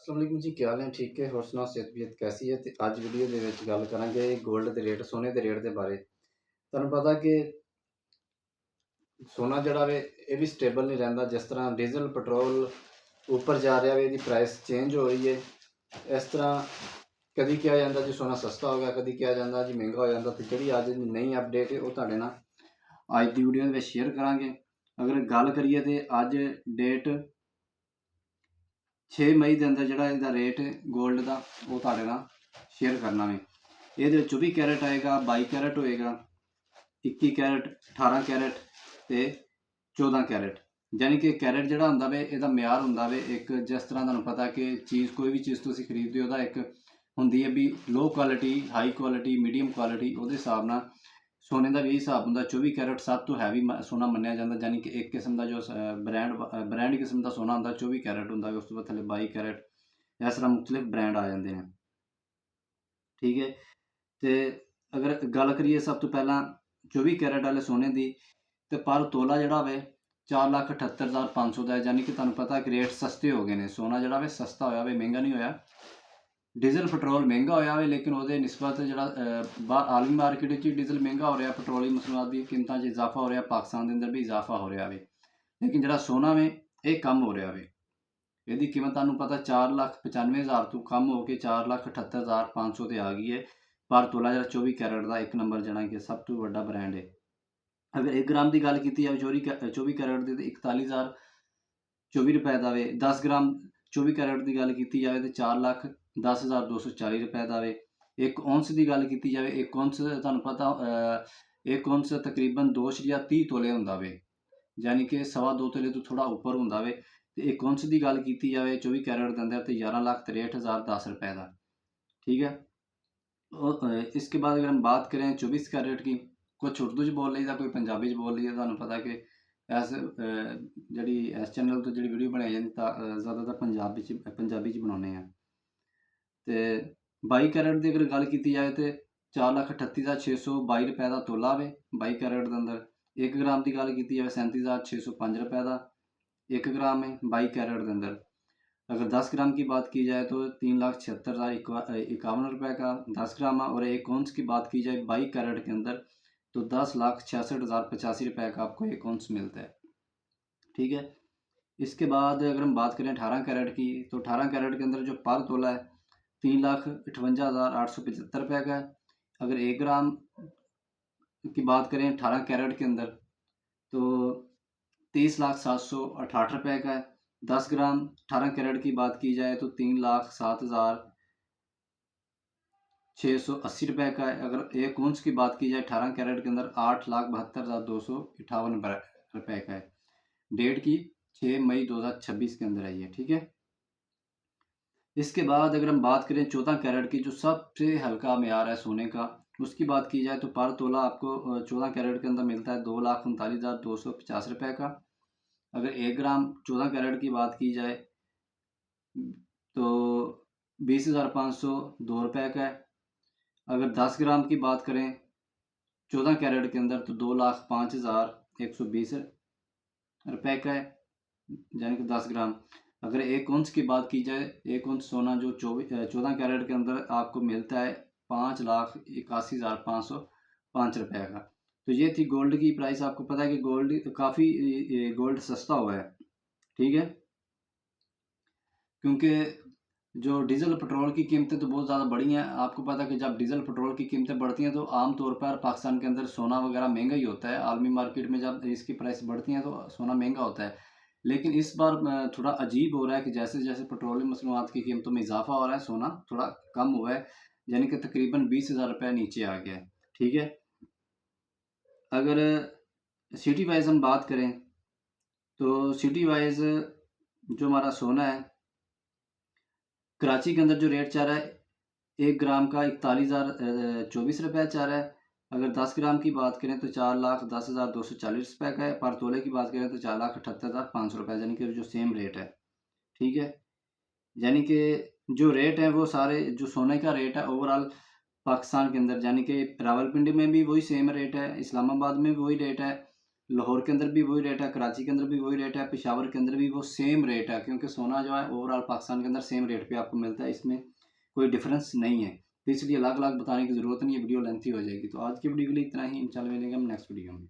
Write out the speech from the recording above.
अस्सलाम वालेकुम जी, क्या हाल है? ठीक है, होर सुनाओ सेहत कैसी है? ते अज वीडियो दे विच गल करांगे गोल्ड दे रेट, सोने दे रेट दे बारे। तुहानूं पता कि सोना जिहड़ा वे ये भी स्टेबल नहीं रहिंदा, जिस तरह डीजल पेट्रोल ऊपर जा रहा वे, इहदी प्राइस चेंज हो रही है। इस तरह कभी कहा जाता जी सोना सस्ता हो गया, कभी कहा जाता जी महंगा हो जाता। तो जिहड़ी अज दी नई अपडेट है वो तुहाडे नाल अज दी वीडियो दे विच शेयर करांगे। अगर गल करिए तो अज डेट 6 मई के अंदर जोड़ा इसका रेट गोल्ड का वो तुहाडे नाल शेयर करना मैं। ये 24 कैरेट आएगा, 22 कैरेट होएगा, 21 कैरेट, 18 कैरेट ते 14 कैरेट। यानी कि कैरेट जोड़ा होंदा वे इहदा म्यार होंदा वे एक, जिस तरह तुहानूं पता कि चीज़ कोई भी चीज़ तुसीं खरीददे हो एक होंदी है भी low quality, high quality, medium quality, उहदे हिसाब नाल सोने का भी यही हिसाब होंदा। 24 कैरेट सब तो हैवी सोना मन्निया जाता, यानी कि एक किस्म का जो ब्रैंड किस्म का सोना होंदा 24 कैरेट होंदा, उस तो बाद थल्ले 22 कैरेट, इस तरह मुख्तलिफ ब्रैंड आ जाते हैं। ठीक है, तो अगर गल करिए सब तो पहला 24 कैरेट वाले सोने की, तो पर तोला जोड़ा वे 4,78,500 का है। यानी कि तुहानूं पता कि रेट सस्ते हो गए हैं, सोना जोड़ा वे सस्ता होया वे, महंगा नहीं होया। डीजल पेट्रोल महंगा होया वे, लेकिन वो निस्बत जो आलमी मार्केट में डीजल महंगा हो रहा, पेट्रोलियम मसनूआत की कीमतों में इजाफा हो रहा, पाकिस्तान के अंदर भी इजाफा हो रहा है। लेकिन जो सोना वे ये कम हो रहा है, यदि कीमत तुहानूं पता 4,95,000 तो कम होकर 4,78,500 आ गई है पर तोला। जो 24 कैरेट का एक नंबर जना कि सब तो बड़ा ब्रांड है। अगर 1 ग्राम की गल की जाए 24 कैरेट की, तो 41,024 का वे। 10 ग्राम 24 कैरेट की गल की जाए तो 4,10,240 का वे। 1 औंस की गल की जाए, 1 औंस तुहानूं पता 1 औंस तकरीबन 2.30 तोले होंदा वे, यानी कि 2.25 तोले तो थोड़ा ऊपर होंदा वे। तो 1 औंस की गल की जाए 24 कैरेट के अंदर तो 11,63,010 रुपए का। ठीक है, और इसके बाद अगर हम बात करें 24 कैरेट की, कुछ उर्दू च बोल लीदा, कोई पंजाबी च बोल लीदा। तुहानूं पता कि इस जिहड़ी इस चैनल तो जिहड़ी वीडियो बनाई जाती ज़्यादातर पंजाबी च बनाउने हैं। तो 22 कैरेट की अगर गल की जाए तो 4,38,622 रुपए का तोला वे 22 कैरेट के अंदर। 1 ग्राम की गल की जाए 37,605 रुपए का 1 ग्राम है 22 कैरेट के अंदर। अगर 10 ग्राम की बात की जाए तो 3,76,51 रुपए का 10 ग्राम है। और 1 औंस की बात की जाए 22 कैरेट के अंदर तो 10,66,085 रुपए का आपको 1 औंस मिलता है। ठीक है, इसके बाद अगर हम बात करें 18 कैरेट की, तो 18 कैरेट के अंदर जो पर तोला है 3,58,875 रुपए का है। अगर 1 ग्राम की बात करें 18 कैरेट के अंदर तो 30,07,68 रुपए का है। 10 ग्राम 18 कैरेट की बात की जाए तो 3,07,680 रुपए का है। अगर 1 औंस की बात की जाए 18 कैरेट के अंदर 8,72,258 रुपए का है। डेट की 6 मई 2026 के अंदर आई है। ठीक है, इसके बाद अगर हम बात करें 14 कैरेट की, जो सबसे हल्का म्यार है सोने का, उसकी बात की जाए तो पर तोला आपको 14 कैरेट के अंदर मिलता है 2,39,250 रुपए का। अगर 1 ग्राम 14 कैरेट की बात की जाए तो 20,502 रुपए का है। अगर 10 ग्राम की बात करें 14 कैरेट के अंदर तो 2,05,120 रुपए का है, यानी कि 10 ग्राम। अगर 1 औंस की बात की जाए, 1 औंस सोना जो 14 कैरेट के अंदर आपको मिलता है 5,81,505 रुपए का। तो ये थी गोल्ड की प्राइस। आपको पता है कि गोल्ड काफ़ी गोल्ड सस्ता हुआ है। ठीक है, क्योंकि जो डीजल पेट्रोल की कीमतें तो बहुत ज़्यादा बढ़ी हैं। आपको पता है कि जब डीजल पेट्रोल की कीमतें बढ़ती हैं तो आम तौर पर पाकिस्तान के अंदर सोना वगैरह महंगा ही होता है। आलमी मार्केट में जब इसकी प्राइस बढ़ती हैं तो सोना महंगा होता है। लेकिन इस बार थोड़ा अजीब हो रहा है कि जैसे जैसे पेट्रोलियम मसनूआत की कीमतों में इजाफा हो रहा है, सोना थोड़ा कम हुआ है, यानी कि तकरीबन 20,000 रुपये नीचे आ गया है। ठीक है, अगर सिटी वाइज हम बात करें तो सिटी वाइज जो हमारा सोना है, कराची के अंदर जो रेट चल रहा है 1 ग्राम का 41,024 रुपये चल रहा है। अगर 10 ग्राम की बात करें तो 4,10,240 रुपये का है। पर तोले की बात करें तो 4,78,500 रुपये, यानी कि जो सेम रेट है। ठीक है, यानी कि जो रेट है वो सारे जो सोने का रेट है ओवरऑल पाकिस्तान के अंदर, यानी कि रावलपिंडी में भी वही सेम रेट है, इस्लामाबाद में भी वही रेट है, लाहौर के अंदर भी वही रेट है, कराची के अंदर भी वही रेट है, पेशावर के अंदर भी वो सेम रेट है, क्योंकि सोना जो है ओवरऑल पाकिस्तान के अंदर सेम रेट पे आपको मिलता है, इसमें कोई डिफरेंस नहीं है। तो इसलिए अलग अलग बताने की ज़रूरत नहीं है, वीडियो लेंथी हो जाएगी। तो आज की वीडियो के लिए इतना ही, इंशाल्लाह मिलेंगे हम नेक्स्ट वीडियो में।